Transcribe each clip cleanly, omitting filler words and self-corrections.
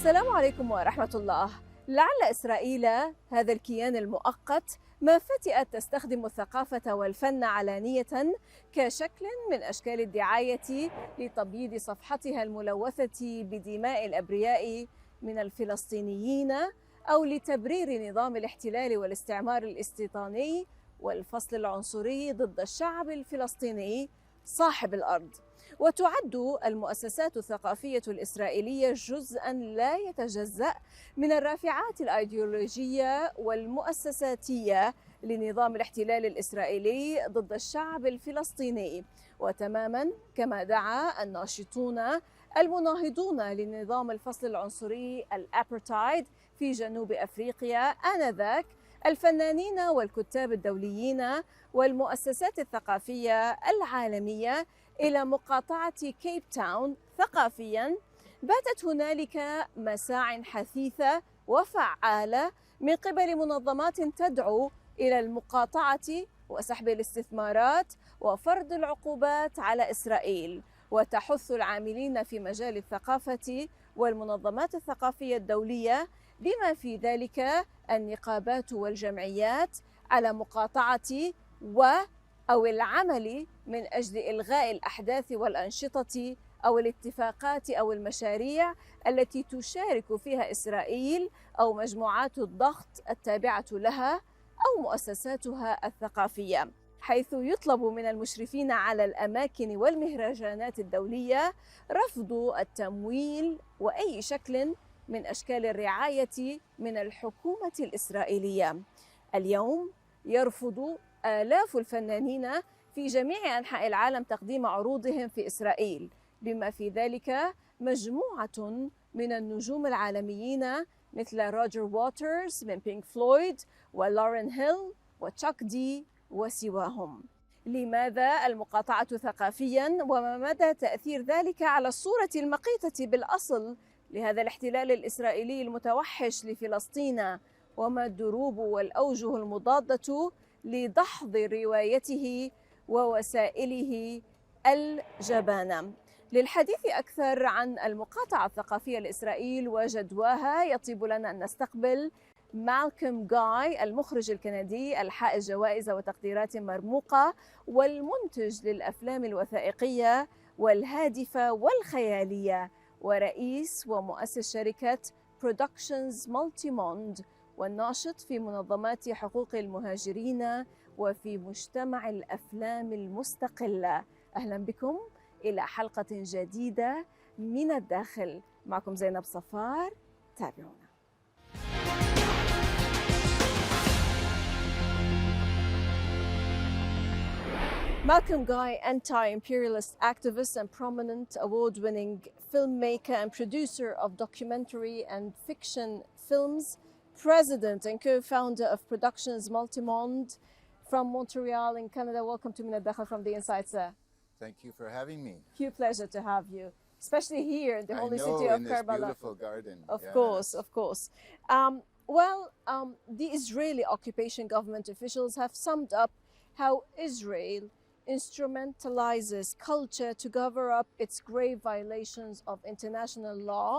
السلام عليكم ورحمة الله. لعل إسرائيل هذا الكيان المؤقت ما فتئت تستخدم الثقافة والفن علانية كشكل من أشكال الدعاية لتبييض صفحتها الملوثة بدماء الأبرياء من الفلسطينيين، أو لتبرير نظام الاحتلال والاستعمار الاستيطاني والفصل العنصري ضد الشعب الفلسطيني صاحب الأرض. وتعد المؤسسات الثقافية الإسرائيلية جزءاً لا يتجزأ من الرافعات الأيديولوجية والمؤسساتية لنظام الاحتلال الإسرائيلي ضد الشعب الفلسطيني، وتماماً كما دعا الناشطون المناهضون لنظام الفصل العنصري الأبارتايد في جنوب أفريقيا آنذاك الفنانين والكتاب الدوليين والمؤسسات الثقافية العالمية إلى مقاطعة كيب تاون ثقافيا. باتت هنالك مساع حثيثة وفعالة من قبل منظمات تدعو إلى المقاطعة وسحب الاستثمارات وفرض العقوبات على إسرائيل، وتحث العاملين في مجال الثقافة والمنظمات الثقافية الدولية بما في ذلك النقابات والجمعيات على مقاطعة أو العمل من أجل إلغاء الأحداث والأنشطة أو الاتفاقات أو المشاريع التي تشارك فيها إسرائيل أو مجموعات الضغط التابعة لها أو مؤسساتها الثقافية، حيث يطلب من المشرفين على الأماكن والمهرجانات الدولية رفض التمويل وأي شكل من أشكال الرعاية من الحكومة الإسرائيلية. اليوم يرفض آلاف الفنانين في جميع أنحاء العالم تقديم عروضهم في إسرائيل، بما في ذلك مجموعة من النجوم العالميين مثل روجر ووترز من بينك فلويد ولورين هيل وتشاك دي وسواهم. لماذا المقاطعة ثقافيا، وما مدى تأثير ذلك على الصورة المقيتة بالأصل لهذا الاحتلال الإسرائيلي المتوحش لفلسطين، وما الدروب والأوجه المضادة لدحض روايته ووسائله الجبانة؟ للحديث أكثر عن المقاطعة الثقافية لإسرائيل وجدواها يطيب لنا أن نستقبل مالكوم المخرج الكندي الحائز جوائز وتقديرات مرموقة والمنتج للأفلام الوثائقية والهادفة والخيالية، ورئيس ومؤسس شركة برودكشنز مالتي موند، والناشط في منظمات حقوق المهاجرين وفي مجتمع الأفلام المستقلة. أهلا بكم إلى حلقة جديدة من الداخل. معكم زينب صفار، تابعونا. Malcolm Guy, anti-imperialist activist and prominent award-winning filmmaker and producer of documentary and fiction films, president and co-founder of Productions Multimond from Montreal in Canada. Welcome to Min al-Dakhil from the inside, sir. Thank you for having me. Huge pleasure to have you, especially here in the holy city of in Karbala. This beautiful garden. Of course. The Israeli occupation government officials have summed up how Israel instrumentalizes culture to cover up its grave violations of international law,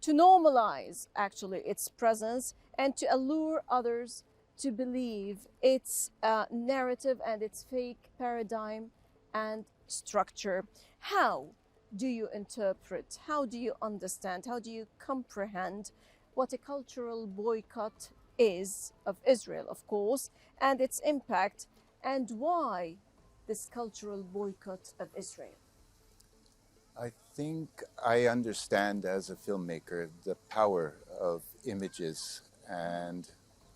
to normalize actually its presence, and to allure others to believe its narrative and its fake paradigm and structure. How do you interpret, how do you understand, how do you comprehend what a cultural boycott is of Israel, of course, and its impact, and why this cultural boycott of Israel? I think I understand as a filmmaker the power of images and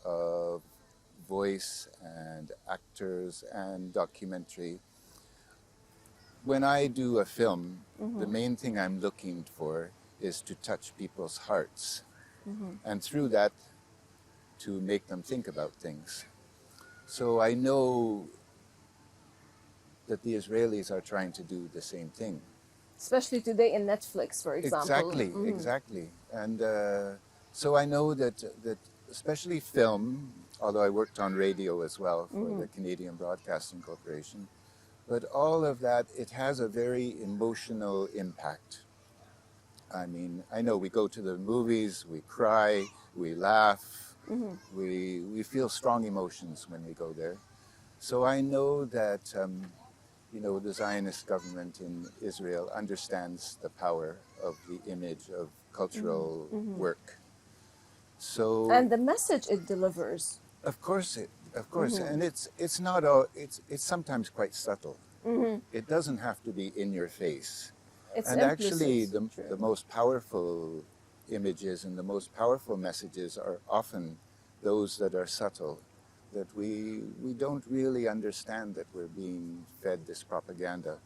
of voice and actors and documentary. When I do a film, the main thing I'm looking for is to touch people's hearts, and through that to make them think about things. So I know that the Israelis are trying to do the same thing. Especially today in Netflix, for example. Exactly. And so I know that especially film, although I worked on radio as well for the Canadian Broadcasting Corporation, but all of that, it has a very emotional impact. I mean, I know we go to the movies, we cry, we laugh, we feel strong emotions when we go there. So I know that, you know, the Zionist government in Israel understands the power of the image of cultural work. So, And the message it delivers. of course, and it's not all. It's sometimes quite subtle. It doesn't have to be in your face. It's And actually, implicit. the most powerful images and the most powerful messages are often those that are subtle, that we don't really understand that we're being fed this propaganda.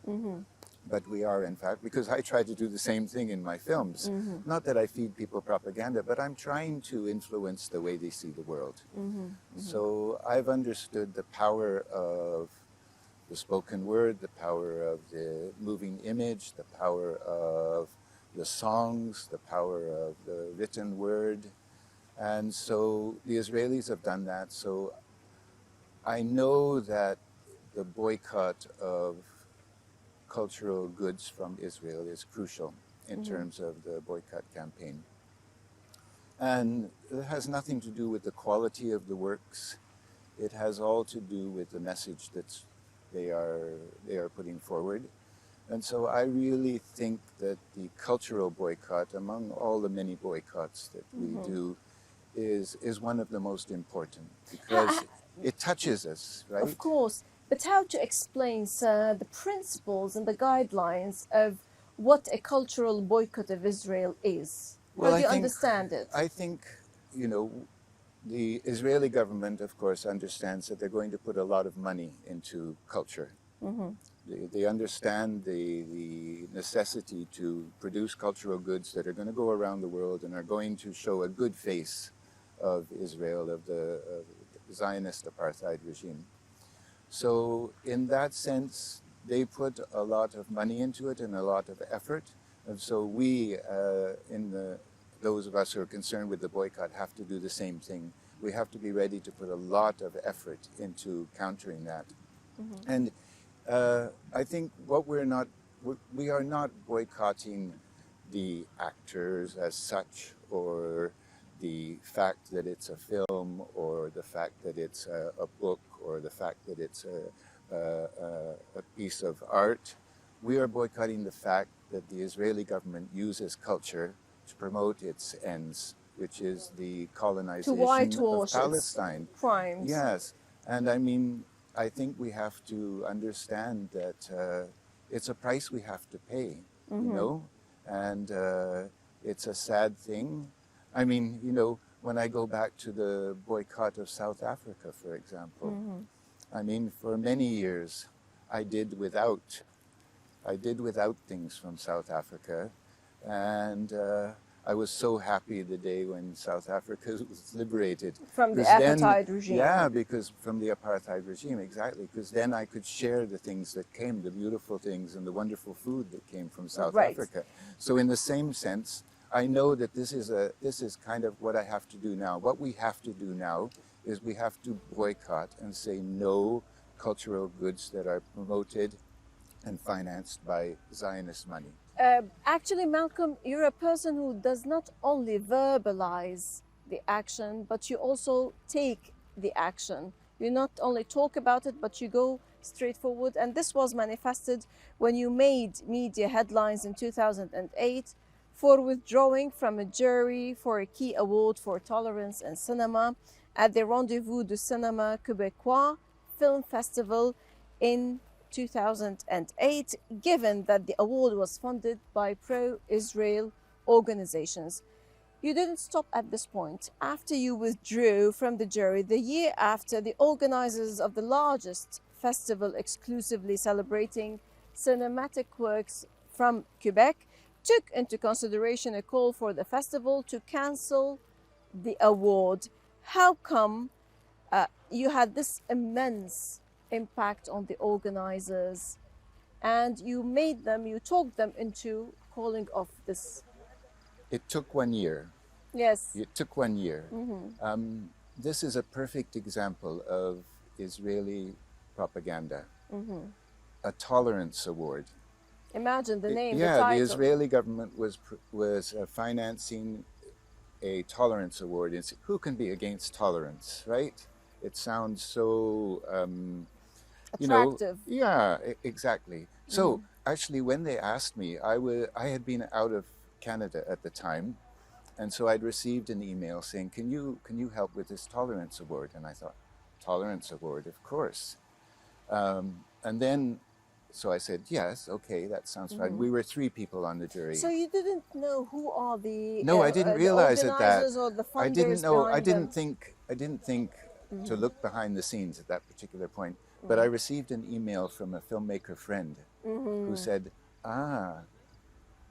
But we are, in fact, because I try to do the same thing in my films. Not that I feed people propaganda, but I'm trying to influence the way they see the world. So I've understood the power of the spoken word, the power of the moving image, the power of the songs, the power of the written word. And so the Israelis have done that. So I know that the boycott of cultural goods from Israel is crucial in terms of the boycott campaign. And it has nothing to do with the quality of the works. It has all to do with the message that they are putting forward. And so I really think that the cultural boycott, among all the many boycotts that we do, is one of the most important because it touches us, right? Of course. But how to explain, sir, the principles and the guidelines of what a cultural boycott of Israel is? How do you understand it? I think, you know, the Israeli government, of course, understands that they're going to put a lot of money into culture. They understand the necessity to produce cultural goods that are going to go around the world and are going to show a good face of Israel, of the Zionist apartheid regime. So in that sense, they put a lot of money into it and a lot of effort. And so we, those of us who are concerned with the boycott, have to do the same thing. We have to be ready to put a lot of effort into countering that. And I think we are not boycotting the actors as such, or the fact that it's a film, or the fact that it's a book, or the fact that it's a piece of art. We are boycotting the fact that the Israeli government uses culture to promote its ends, which is the colonization of Palestine. Crimes. Yes, and I mean, I think we have to understand that it's a price we have to pay, you know, and it's a sad thing. I mean, you know, when I go back to the boycott of South Africa, for example, I mean, for many years, I did without things from South Africa, and I was so happy the day when South Africa was liberated. From the apartheid regime. Yeah, because from the apartheid regime, exactly. Because then I could share the things that came, the beautiful things and the wonderful food that came from South Africa. So in the same sense, I know that this is kind of what I have to do now. What we have to do now is we have to boycott and say no cultural goods that are promoted and financed by Zionist money. Actually, Malcolm, you're a person who does not only verbalize the action, but you also take the action. You not only talk about it, but you go straight forward. And this was manifested when you made media headlines in 2008 for withdrawing from a jury for a key award for tolerance in cinema at the Rendezvous du Cinéma Québécois Film Festival in 2008, given that the award was funded by pro-Israel organizations. You didn't stop at this point. After you withdrew from the jury, the year after, the organizers of the largest festival exclusively celebrating cinematic works from Quebec took into consideration a call for the festival to cancel the award. How come you had this immense impact on the organizers and you talked them into calling off this? It took 1 year. Yes. It took 1 year. This is a perfect example of Israeli propaganda. A tolerance award. Imagine the name, the Yeah, title. the Israeli government was financing a tolerance award. It's, who can be against tolerance, right? It sounds so, you know, Attractive. yeah, exactly. So actually, when they asked me, I had been out of Canada at the time, and so I'd received an email saying, "Can you help with this tolerance award?" And I thought, "Tolerance award, of course." And then, so I said, "Yes, okay, that sounds fine." We were 3 people on the jury. So you didn't know who are the No, I didn't realize the that. organizers or the funders I didn't know. behind them? I didn't think to look behind the scenes at that particular point. But I received an email from a filmmaker friend who said,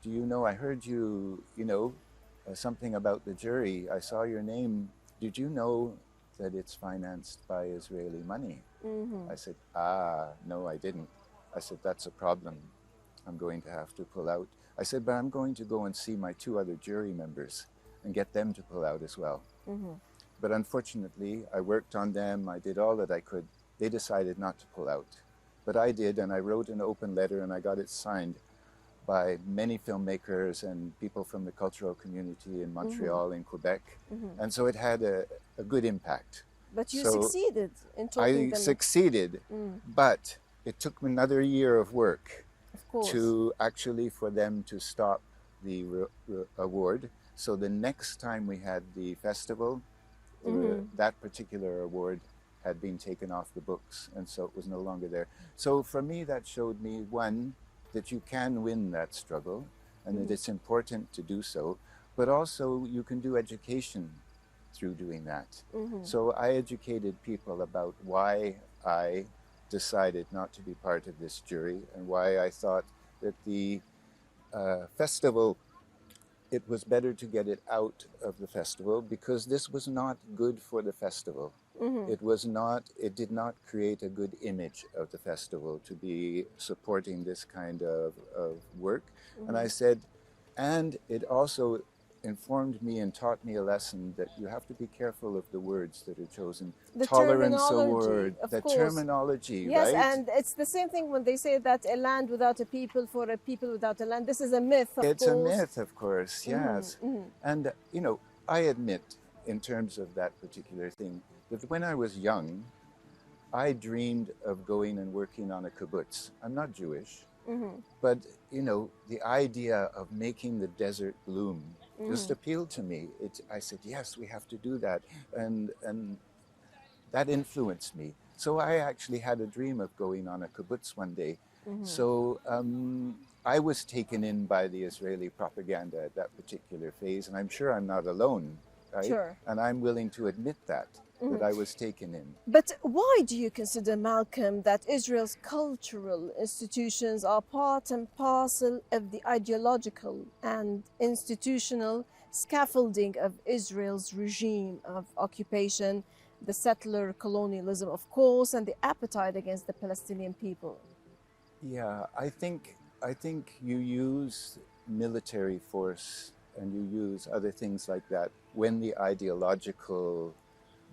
do you know? I heard you. You know, something about the jury. I saw your name. Did you know that it's financed by Israeli money? I said, no, I didn't. I said, that's a problem. I'm going to have to pull out. I said, but I'm going to go and see my 2 other jury members and get them to pull out as well. But unfortunately, I worked on them. I did all that I could. They decided not to pull out. But I did, and I wrote an open letter, and I got it signed by many filmmakers and people from the cultural community in Montreal, in Quebec. And so it had a good impact. But you succeeded in talking them. I succeeded, but it took me another year of work to actually for them to stop the award. So the next time we had the festival, that particular award had been taken off the books, and so it was no longer there. So for me, that showed me, one, that you can win that struggle, and that it's important to do so, but also you can do education through doing that. So I educated people about why I decided not to be part of this jury, and why I thought that the festival, it was better to get it out of the festival, because this was not good for the festival. It did not create a good image of the festival to be supporting this kind of work. And I said, and it also informed me and taught me a lesson that you have to be careful of the words that are chosen. The Tolerance terminology, award, the course. terminology, Yes, right? and it's the same thing when they say that a land without a people for a people without a land. This is a myth, of It's course. a myth, of course, yes. And, you know, I admit, in terms of that particular thing, that when I was young, I dreamed of going and working on a kibbutz. I'm not Jewish, but, you know, the idea of making the desert bloom just appealed to me. I said, yes, we have to do that. And that influenced me. So I actually had a dream of going on a kibbutz one day. So I was taken in by the Israeli propaganda at that particular phase, and I'm sure I'm not alone, right? Sure. And I'm willing to admit that I was taken in. But why do you consider, Malcolm, that Israel's cultural institutions are part and parcel of the ideological and institutional scaffolding of Israel's regime of occupation, the settler colonialism, of course, and the appetite against the Palestinian people? Yeah, I think you use military force and you use other things like that when the ideological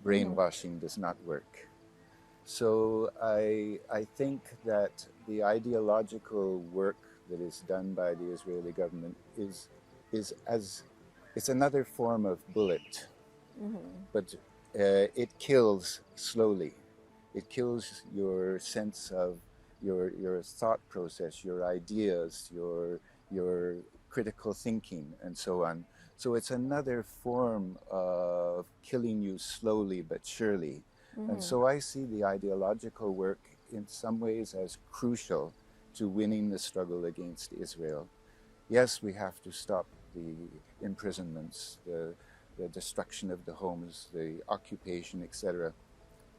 brainwashing does not work. So I think that the ideological work that is done by the Israeli government is it's another form of bullet, but it kills slowly. It kills your sense of your thought process, your ideas, your critical thinking, and so on. So it's another form of killing you slowly but surely. And so I see the ideological work in some ways as crucial to winning the struggle against Israel. Yes, we have to stop the imprisonments, the destruction of the homes, the occupation, etc.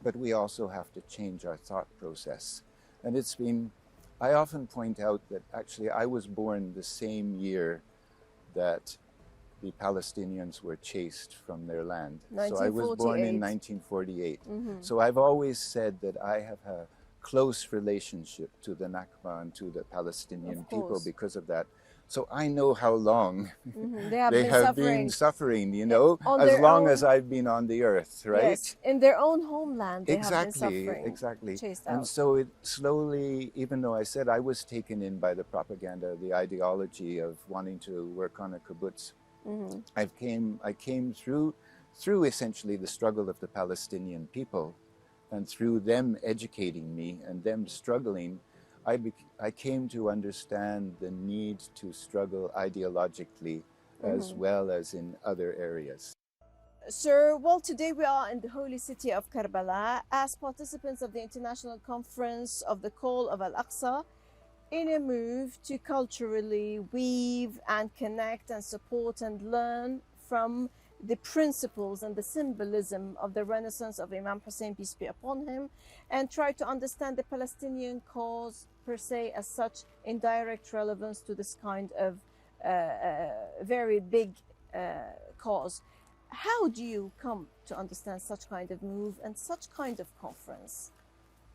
But we also have to change our thought process. And I often point out that actually I was born the same year that the Palestinians were chased from their land. So I was born in 1948. So I've always said that I have a close relationship to the Nakba and to the Palestinian people because of that. So I know how long They have they been have suffering been suffering, you know, on as their long own. as I've been on the earth, right? Yes, in their own homeland, they have been Exactly, suffering, exactly. chased And out. so it slowly, even though I said I was taken in by the propaganda, the ideology of wanting to work on a kibbutz, I came through essentially the struggle of the Palestinian people, and through them educating me and them struggling, I came to understand the need to struggle ideologically as well as in other areas. Sir, well, today we are in the holy city of Karbala as participants of the International Conference of the Call of Al-Aqsa in a move to culturally weave and connect and support and learn from the principles and the symbolism of the Renaissance of Imam Hussein, peace be upon him, and try to understand the Palestinian cause per se as such in direct relevance to this kind of very big cause. How do you come to understand such kind of move and such kind of conference?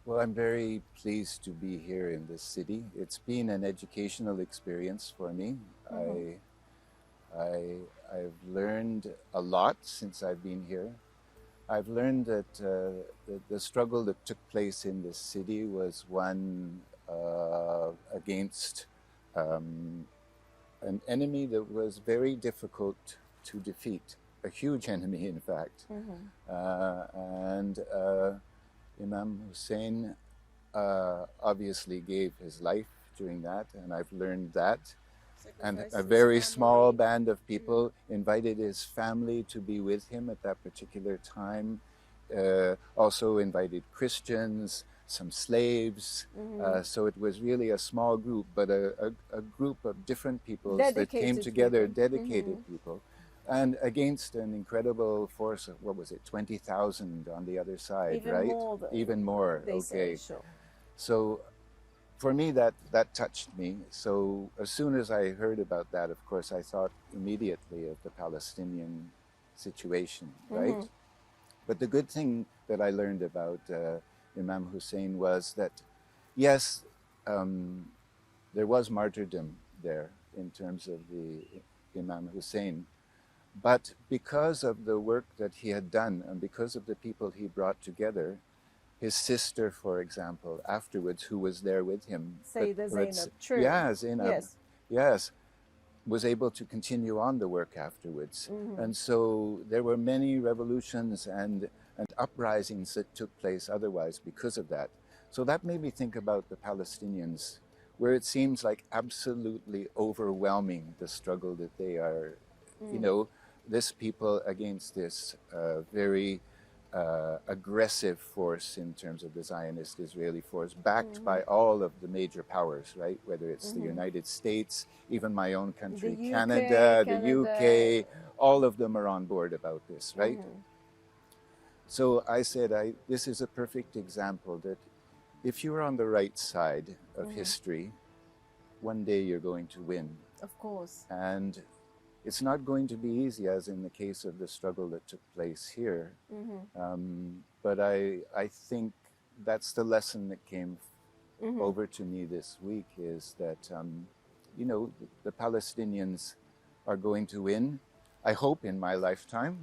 Well, I'm very pleased to be here in this city. It's been an educational experience for me. I've learned a lot since I've been here. I've learned that the struggle that took place in this city was one against an enemy that was very difficult to defeat, a huge enemy, in fact. And Imam Hussein obviously gave his life during that, and I've learned that. And a very small band of people invited his family to be with him at that particular time. Also invited Christians, some slaves. So it was really a small group, but a group of different people that came together, dedicated people. And against an incredible force of, what was it, 20,000 on the other side, Even right? more Even more, they okay. say, sure. So for me, that touched me. So as soon as I heard about that, of course, I thought immediately of the Palestinian situation, right? But the good thing that I learned about Imam Hussein was that, yes, there was martyrdom there in terms of the Imam Hussein. But because of the work that he had done and because of the people he brought together, his sister, for example, afterwards, who was there with him. Sayyida Zainab, true. Yeah, Zainab. Yes. Yes, was able to continue on the work afterwards. And so there were many revolutions and uprisings that took place otherwise because of that. So that made me think about the Palestinians, where it seems like absolutely overwhelming the struggle that they are, you know, this people against this very aggressive force in terms of the Zionist Israeli force, backed by all of the major powers, right? Whether it's the United States, even my own country, The UK, Canada, the Canada. UK, all of them are on board about this, right? So I said, this is a perfect example that if you're on the right side of history, one day you're going to win. Of course. And it's not going to be easy, as in the case of the struggle that took place here. But I think that's the lesson that came over to me this week, is that, you know, the Palestinians are going to win, I hope in my lifetime.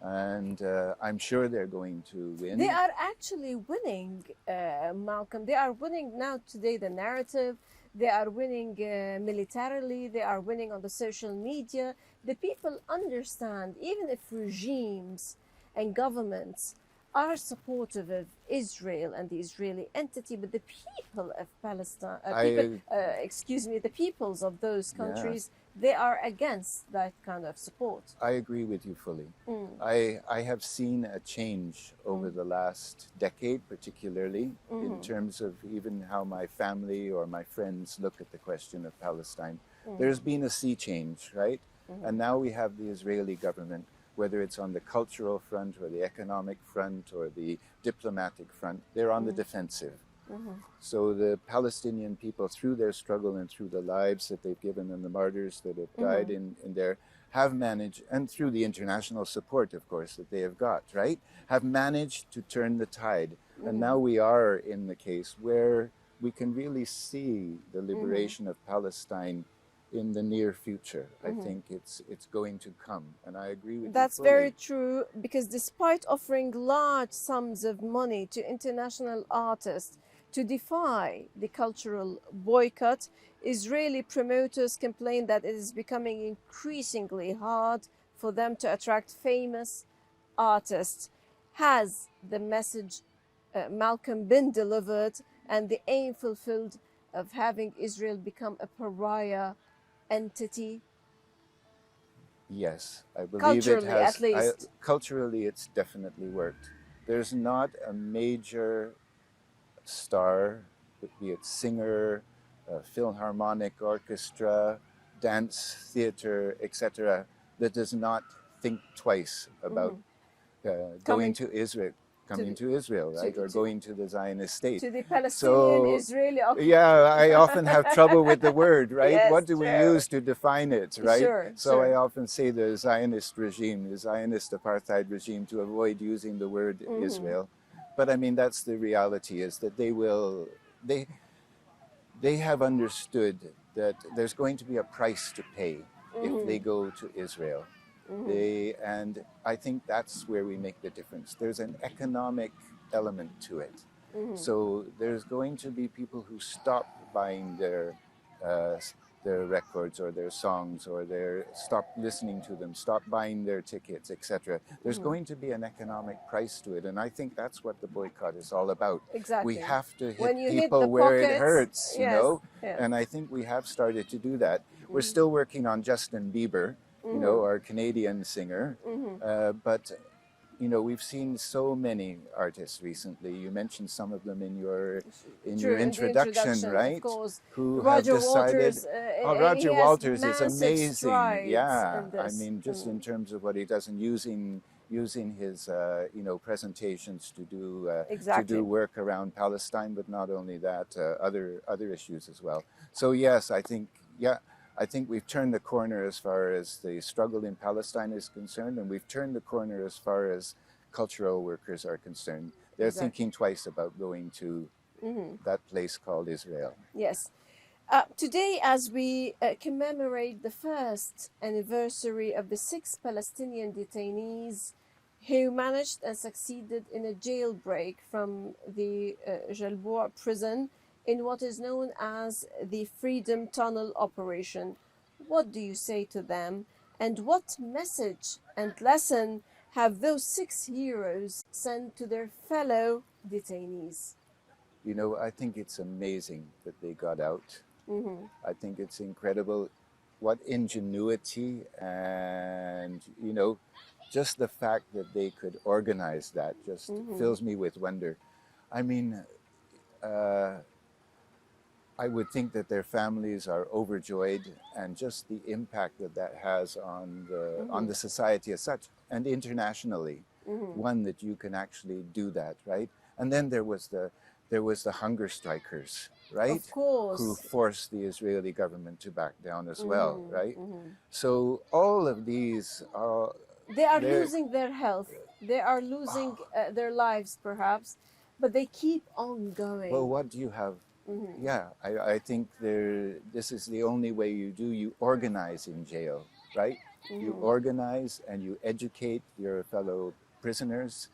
And I'm sure they're going to win. They are actually winning, Malcolm. They are winning now today, the narrative. They are winning militarily. They are winning on the social media. The people understand, even if regimes and governments are supportive of Israel and the Israeli entity, but the people of Palestine, the peoples of those countries, they are against that kind of support. I agree with you fully. I have seen a change over the last decade, particularly in terms of even how my family or my friends look at the question of Palestine. There's been a sea change, right? And now we have the Israeli government, whether it's on the cultural front or the economic front or the diplomatic front, they're on the defensive. So the Palestinian people, through their struggle and through the lives that they've given and the martyrs that have died in there, have managed, and through the international support, of course, that they have got, right, have managed to turn the tide. And now we are in the case where we can really see the liberation of Palestine in the near future. I think it's going to come, and I agree with That's you fully. very true, because despite offering large sums of money to international artists to defy the cultural boycott, Israeli promoters complain that it is becoming increasingly hard for them to attract famous artists. Has the message, Malcolm, been delivered and the aim fulfilled of having Israel become a pariah entity? Yes, I believe Culturally, it has. at least. Culturally, it's definitely worked. There's not a major star, be it singer, philharmonic orchestra, dance, theater, etc., that does not think twice about going to Israel, coming to Israel, right, or going to the Zionist state. To the Palestinian Israeli Yeah, I often have trouble with the word, right? Yes, What do we use to define it, right? Sure, so sure. I often say the Zionist regime, the Zionist apartheid regime, to avoid using the word Israel. But I mean, that's the reality, is that they have understood that there's going to be a price to pay if they go to Israel. And I think that's where we make the difference. There's an economic element to it. So there's going to be people who stop buying their records or their songs, or stop listening to them, stop buying their tickets, etc. There's going to be an economic price to it, and I think that's what the boycott is all about. Exactly. We have to When hit you hit people the where it pockets, hurts, you yes, know. yeah. And I think we have started to do that. We're still working on Justin Bieber, you know, our Canadian singer, but you know, we've seen so many artists recently. You mentioned some of them in your introduction, right? Of course. Who Roger have decided. Walters, Roger Walters is massive amazing. strides Yeah, in this. I mean, just in terms of what he does, and using his you know, presentations to do work around Palestine, but not only that, other issues as well. So yes, I think we've turned the corner as far as the struggle in Palestine is concerned, and we've turned the corner as far as cultural workers are concerned. They're thinking twice about going to that place called Israel. Yes. Today, as we commemorate the first anniversary of the 6 Palestinian detainees who managed and succeeded in a jailbreak from the Jadwa prison in what is known as the Freedom Tunnel operation, what do you say to them? And what message and lesson have those 6 heroes sent to their fellow detainees? You know, I think it's amazing that they got out. I think it's incredible what ingenuity, and, you know, just the fact that they could organize that just fills me with wonder. I mean, I would think that their families are overjoyed, and just the impact that has on the society as such, and internationally, one that you can actually do that, right? And then there was the hunger strikers, right? Of course. Who forced the Israeli government to back down as well, right? So all of these are... They're losing their health. They are losing their lives, perhaps, but they keep on going. Well, what do you have? Yeah, I think this is the only way you do. You organize in jail, right? You organize and you educate your fellow prisoners,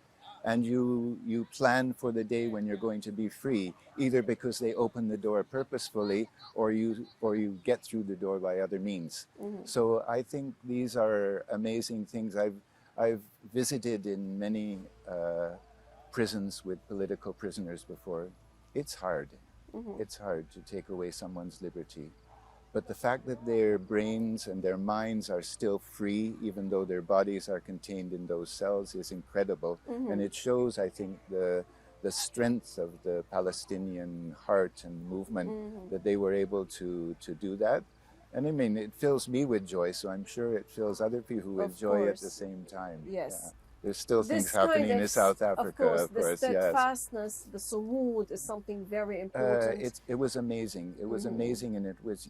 and you plan for the day when you're going to be free, either because they open the door purposefully, or you get through the door by other means. So I think these are amazing things. I've visited in many prisons with political prisoners before. It's hard. It's hard to take away someone's liberty. But the fact that their brains and their minds are still free, even though their bodies are contained in those cells, is incredible. And it shows, I think, the strength of the Palestinian heart and movement, that they were able to do that. And I mean, it fills me with joy, so I'm sure it fills other people with joy at the same time. Yes. Yeah. There's still things happening in South Africa, of course. The steadfastness, the sumud is something very important. It was amazing. It was amazing, and it was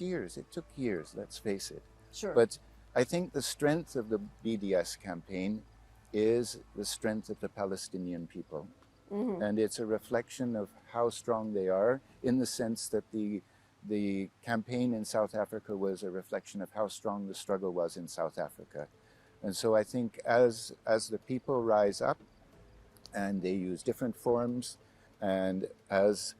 years. It took years, let's face it. Sure. But I think the strength of the BDS campaign is the strength of the Palestinian people. And it's a reflection of how strong they are, in the sense that the the campaign in South Africa was a reflection of how strong the struggle was in South Africa. And so I think as the people rise up and they use different forms, and as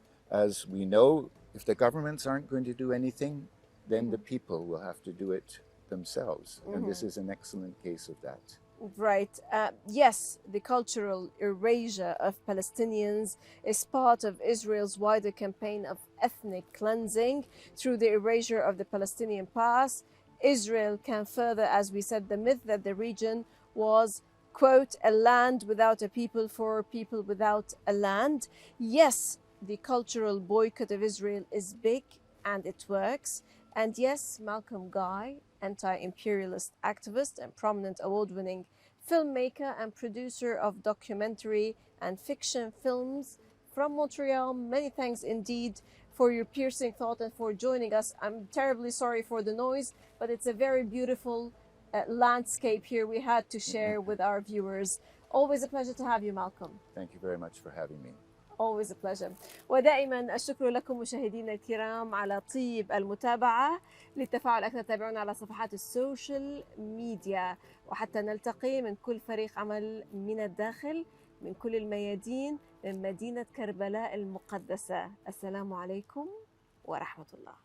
we know, if the governments aren't going to do anything, then the people will have to do it themselves. And this is an excellent case of that. Right. Yes, the cultural erasure of Palestinians is part of Israel's wider campaign of ethnic cleansing through the erasure of the Palestinian past. Israel can further, as we said, the myth that the region was, quote, a land without a people for people without a land. Yes, the cultural boycott of Israel is big and it works. And yes, Malcolm Guy, anti-imperialist activist and prominent award-winning filmmaker and producer of documentary and fiction films from Montreal. Many thanks indeed for your piercing thought and for joining us. I'm terribly sorry for the noise, but it's a very beautiful landscape here we had to share with our viewers. Always a pleasure to have you, Malcolm. Thank you very much for having me. Always a pleasure. ودائما الشكر لكم مشاهدينا الكرام على طيب المتابعة. للتفاعل أكثر تابعونا على صفحات السوشيال ميديا، وحتى نلتقي من كل فريق عمل من الداخل من كل الميادين من مدينة كربلاء المقدسة. السلام عليكم ورحمة الله.